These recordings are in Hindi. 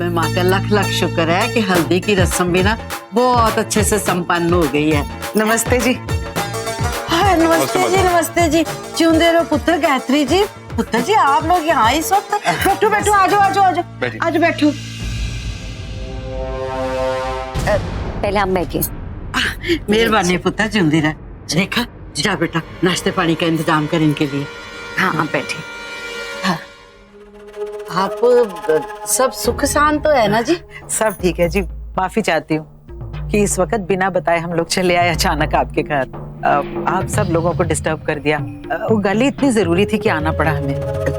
अम्बे माँ का लख लख शुक्र है कि हल्दी की रस्म भी ना बहुत अच्छे से संपन्न हो गई है। नमस्ते जी। हाँ नमस्ते जी, नमस्ते जी। जिंदे रहो पुत्र गायत्री जी। पुत्र जी आप लोग यहाँ इस वक्त? बैठो बैठो, आजो आजो आजो आज बैठो। पहले हम बैठिए। मेहरबानी पुत्र, जिंदी रह। देखा, जा बेटा नाश्ते पानी का इंतजाम कर इनके लिए। हाँ आप बैठिए। आप सब सुख शांत तो है ना जी? सब ठीक है जी। माफी चाहती हूँ कि इस वक्त बिना बताए हम लोग चले आए अचानक आपके घर। आप सब लोगों को डिस्टर्ब कर दिया। वो गली इतनी जरूरी थी कि आना पड़ा हमें।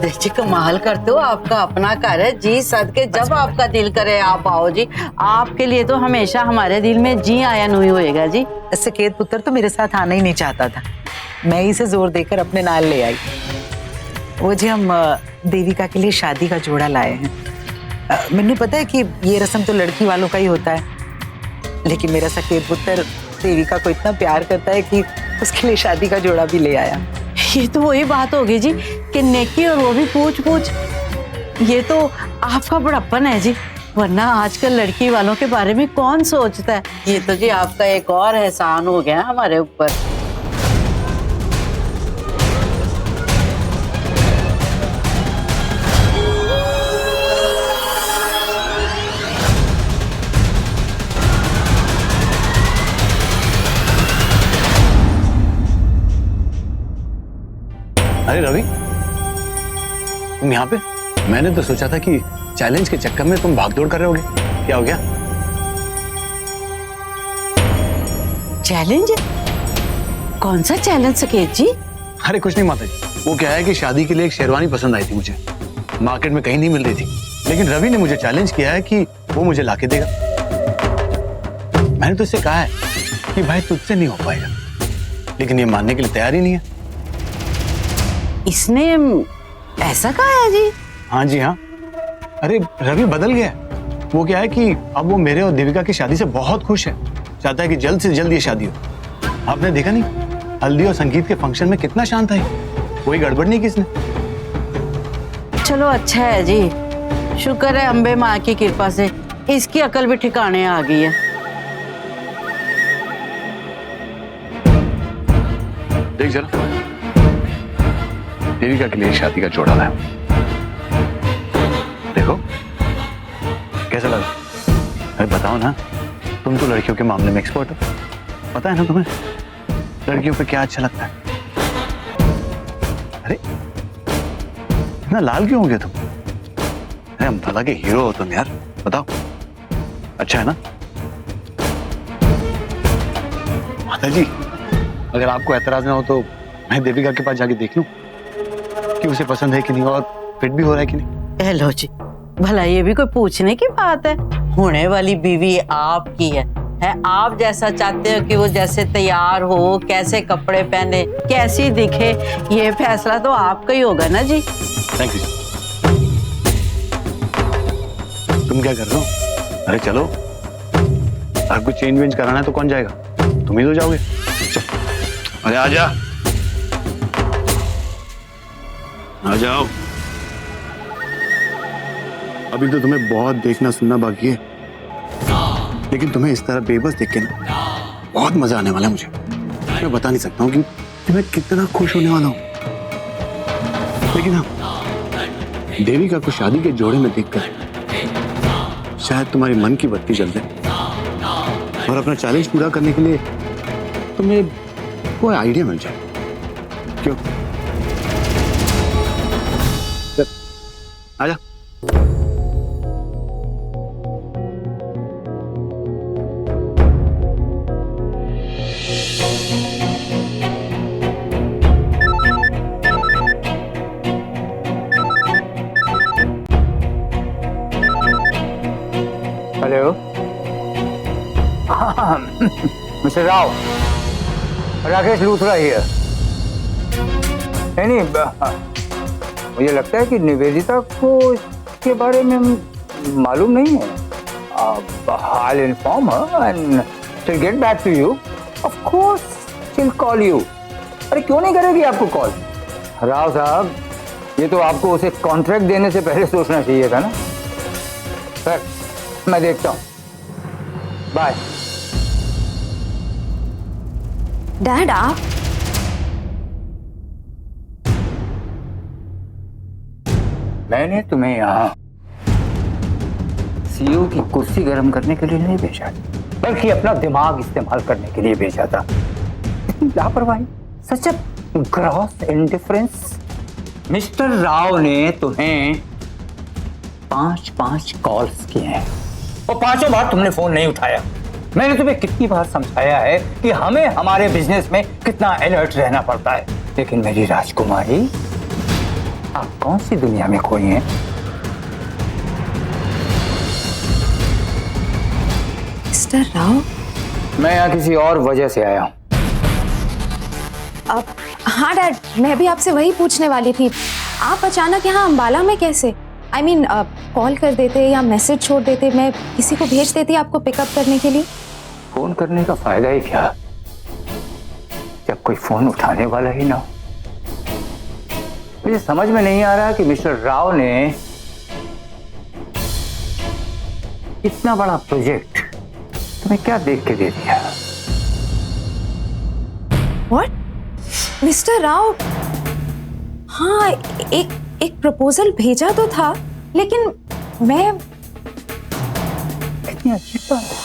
देखिए कमाल करते हो, आपका अपना घर है जी। सदके जब आपका दिल करे आप आओ जी। आपके लिए तो हमेशा हमारे दिल में जी आया नहीं होएगा जी। सकेत पुत्र तो मेरे साथ आना ही नहीं चाहता था, मैं ही से जोर देकर अपने नाल ले आई। वो जी हम देविका के लिए शादी का जोड़ा लाए हैं। मैंने पता है कि ये रस्म तो लड़की वालों का ही होता है, लेकिन मेरा सकेत पुत्र देविका को इतना प्यार करता है कि उसके लिए शादी का जोड़ा भी ले आया। ये तो वही बात होगी जी कि नेकी और वो भी पूछ पूछ। ये तो आपका बड़प्पन है जी, वरना आजकल लड़की वालों के बारे में कौन सोचता है। ये तो जी आपका एक और एहसान हो गया हमारे ऊपर। अरे रवि, तुम यहाँ पे? मैंने तो सोचा था कि चैलेंज के चक्कर में तुम भागदौड़ कर रहे होगे। क्या हो गया? चैलेंज? कौन सा चैलेंज सकेत जी? अरे कुछ नहीं माता जी, वो क्या है कि शादी के लिए एक शेरवानी पसंद आई थी मुझे, मार्केट में कहीं नहीं मिल रही थी, लेकिन रवि ने मुझे चैलेंज किया है कि वो मुझे लाके देगा। मैंने तो इससे कहा है कि भाई तुझसे नहीं हो पाएगा, लेकिन ये मानने के लिए तैयार ही नहीं है। इसने ऐसा कहा है जी? हाँ जी हाँ। अरे रवि बदल गया। वो क्या है कि अब वो मेरे और देविका की शादी से बहुत खुश है, चाहता है कि जल्द से जल्द ये शादी हो। आपने देखा नहीं, हल्दी और संगीत के फंक्शन में कितना शांत है, कोई गड़बड़ नहीं किसने। चलो अच्छा है जी, शुक्र है अम्बे माँ की कृपा से इसकी अकल भी ठिकाने आ गई है। देख जरा, देविका के लिए शादी का जोड़ा लाया। देखो कैसा लगा? अरे बताओ ना, तुम तो लड़कियों के मामले में एक्सपर्ट हो, पता है ना तुम्हें लड़कियों पे क्या अच्छा लगता है। अरे इतना लाल क्यों हो गए तुम? अरे अम्बाला के हीरो हो तुम यार, बताओ अच्छा है ना? माता जी अगर आपको एतराज ना हो तो मैं देविका के पास जाके देख लूं कि उसे पसंद है कि नहीं और फिट भी हो रहा है कि नहीं। हेलो जी, भला ये भी कोई पूछने की बात है? होने वाली बीवी आपकी है आप जैसा चाहते हो कि वो जैसे तैयार हो, कैसे कपड़े पहने, कैसी दिखे, ये फैसला तो आपका ही होगा ना जी। Thank you. तुम क्या कर रहे हो? अरे चलो, आपको चेंज वेंज कराना है तो कौन जाएगा? तुम ही तो जाओगे। चलो। अरे आजा, आ जाओ। अभी तो तुम्हें बहुत देखना सुनना बाकी है, लेकिन तुम्हें इस तरह बेबस देख के ना बहुत मजा आने वाला है मुझे। मैं बता नहीं सकता हूँ कि मैं कितना खुश होने वाला हूँ। लेकिन हाँ, देविका को शादी के जोड़े में देखकर शायद तुम्हारी मन की बत्ती जल जाए और अपना चैलेंज पूरा करने के लिए तुम्हें कोई आइडिया मिल जाए। क्यों? आजा। Hello mister Rao, Rakesh Luthra here. नहीं मुझे लगता है कि निवेदिता को इसके बारे में मालूम नहीं है। I'll inform her and she'll get back to you. Of course, she'll call you. अरे क्यों नहीं करेगी आपको कॉल? राव साहब, ये तो आपको उसे कॉन्ट्रैक्ट देने से पहले सोचना चाहिए था ना। सर मैं देखता हूँ, बाय। डैड आप मैंने तुम्हें यहाँ सीईओ की कुर्सी गर्म करने के लिए नहीं भेजा, बल्कि अपना दिमाग इस्तेमाल करने के लिए भेजा था। इतनी लापरवाही, such a gross indifference. Mister Rao ने तुम्हें 5 कॉल्स किए हैं और 5 बार तुमने फोन नहीं उठाया। मैंने तुम्हें कितनी बार समझाया है कि हमें हमारे बिजनेस में कितना अलर्ट रहना पड़ता है, लेकिन मेरी राजकुमारी, आप कौन सी दुनिया में खोई हैं? मिस्टर राव। मैं यहाँ किसी और वजह से आया हूँ। अब हाँ डैड, मैं भी आपसे वही पूछने वाली थी। आप अचानक यहाँ अंबाला में कैसे? आई मीन कॉल कर देते या मैसेज छोड़ देते, मैं किसी को भेज देती आपको पिकअप करने के लिए। फोन करने का फायदा ही क्या जब कोई फोन उठाने वाला ही ना हो। मुझे समझ में नहीं आ रहा कि मिस्टर राव ने इतना बड़ा प्रोजेक्ट तुम्हें क्या देख के दे दिया। व्हाट? मिस्टर राव, हाँ एक प्रपोजल भेजा तो था, लेकिन मैं कितनी अजीब बात है,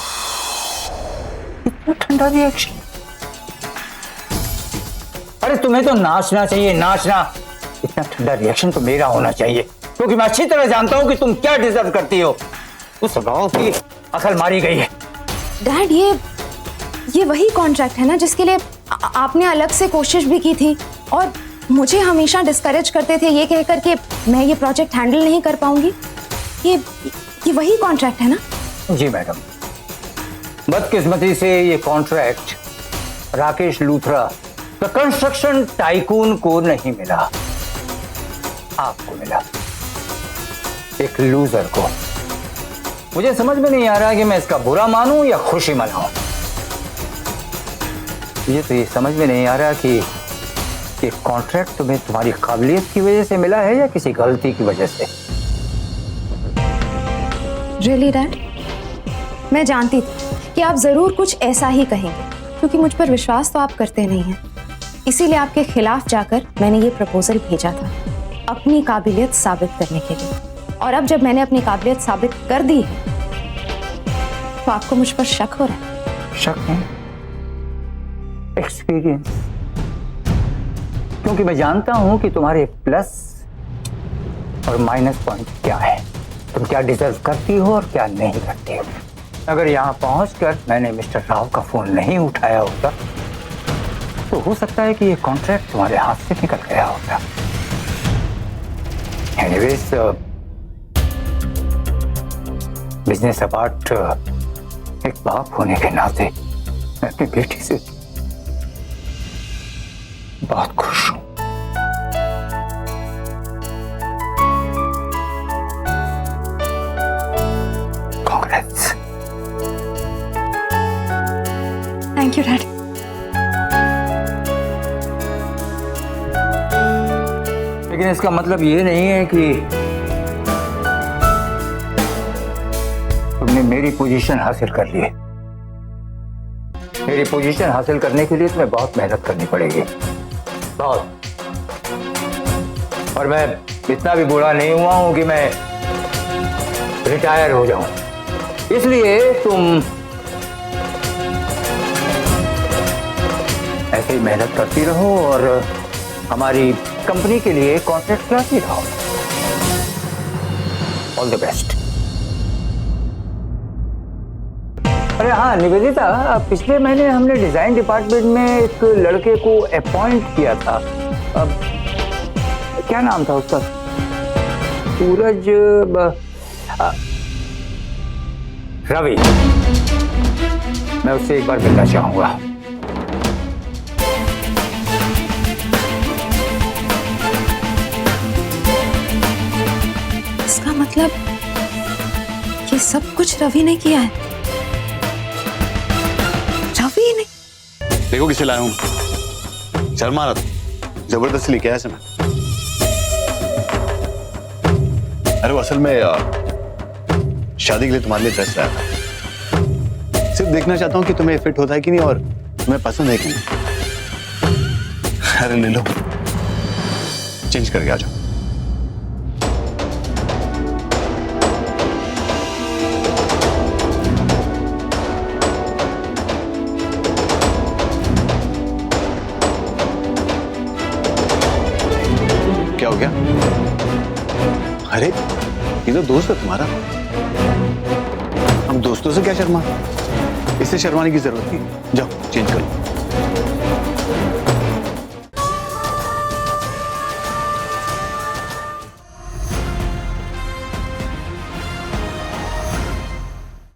इतना ठंडा रिएक्शन। अरे तुम्हें तो नाचना चाहिए, नाचना। इतना ठंडा रिएक्शन तो मेरा होना चाहिए, क्योंकि मैं अच्छी तरह जानता हूं कि तुम क्या डिजर्व करती हो। उस राव की अकल मारी गई है। डैड, ये वही कॉन्ट्रैक्ट है ना जिसके लिए आपने अलग से कोशिश भी की थी और मुझे हमेशा डिस्करेज करते थे ये कहकर कि मैं ये प्रोजेक्ट हैंडल नहीं कर पाऊंगी। ये वही कॉन्ट्रैक्ट है ना? जी मैडम, बदकिस्मती से ये contract Rakesh Luthra the construction tycoon को नहीं मिला, आपको मिला, एक लूजर को। मुझे समझ में नहीं आ रहा कि मैं इसका बुरा मानूं या खुशी मनाऊं। मुझे तो ये समझ में नहीं आ रहा कि ये कॉन्ट्रैक्ट तुम्हें तुम्हारी काबिलियत की वजह से मिला है या किसी गलती की वजह से। रियली डैड, मैं जानती थी कि आप जरूर कुछ ऐसा ही कहेंगे, क्योंकि मुझ पर विश्वास तो आप करते नहीं हैं। इसीलिए आपके खिलाफ जाकर मैंने ये प्रपोजल भेजा था, अपनी काबिलियत साबित करने के लिए। और अब जब मैंने अपनी काबिलियत साबित कर दी है, तो आपको मुझ पर शक हो रहा है? शक नहीं, एक्सपीरियंस। क्योंकि मैं जानता हूं कि तुम्हारे प्लस और माइनस पॉइंट क्या है, तुम क्या डिजर्व करती हो और क्या नहीं करती हो। अगर यहां पहुंचकर मैंने मिस्टर राव का फोन नहीं उठाया होता, तो हो सकता है कि ये कॉन्ट्रैक्ट तुम्हारे हाथ से निकल गया होता। एनीवेज, बिजनेस अपार्ट, एक बाप होने के नाते मैं अपनी बेटी से बहुत खुश हूं। कांग्रेस। Thank you dad. लेकिन इसका मतलब ये नहीं है कि तुमने मेरी पोजीशन हासिल कर ली है। मेरी पोजीशन हासिल करने के लिए तुम्हें बहुत मेहनत करनी पड़ेगी, बहुत। और मैं इतना भी बुरा नहीं हुआ हूं कि मैं रिटायर हो जाऊं। इसलिए तुम ऐसे ही मेहनत करती रहो और हमारी कंपनी के लिए कॉन्ट्रैक्ट कराती रहो। All the best. अरे हाँ निवेदिता, पिछले महीने हमने डिजाइन डिपार्टमेंट में एक लड़के को अपॉइंट किया था। अब क्या नाम था उसका? सूरज रवि। मैं उससे एक बार मिलना चाहूंगा। इसका मतलब ये सब कुछ रवि ने किया है? रवि ने? देखो किसे लाया हूं, शर्मा रहा था, जबरदस्ती लेके आया मैं। अरे वो असल में शादी के लिए तुम्हारे लिए ड्रेस लाया था। सिर्फ देखना चाहता हूँ कि तुम्हें फिट होता है कि नहीं और तुम्हें पसंद है कि नहीं। अरे ले लो, चेंज करके आ जाओ। क्या हो गया? अरे ये तो दोस्त है तुम्हारा, हम दोस्तों से क्या शर्मा, इससे शर्माने की जरूरत नहीं। जाओ चेंज करो।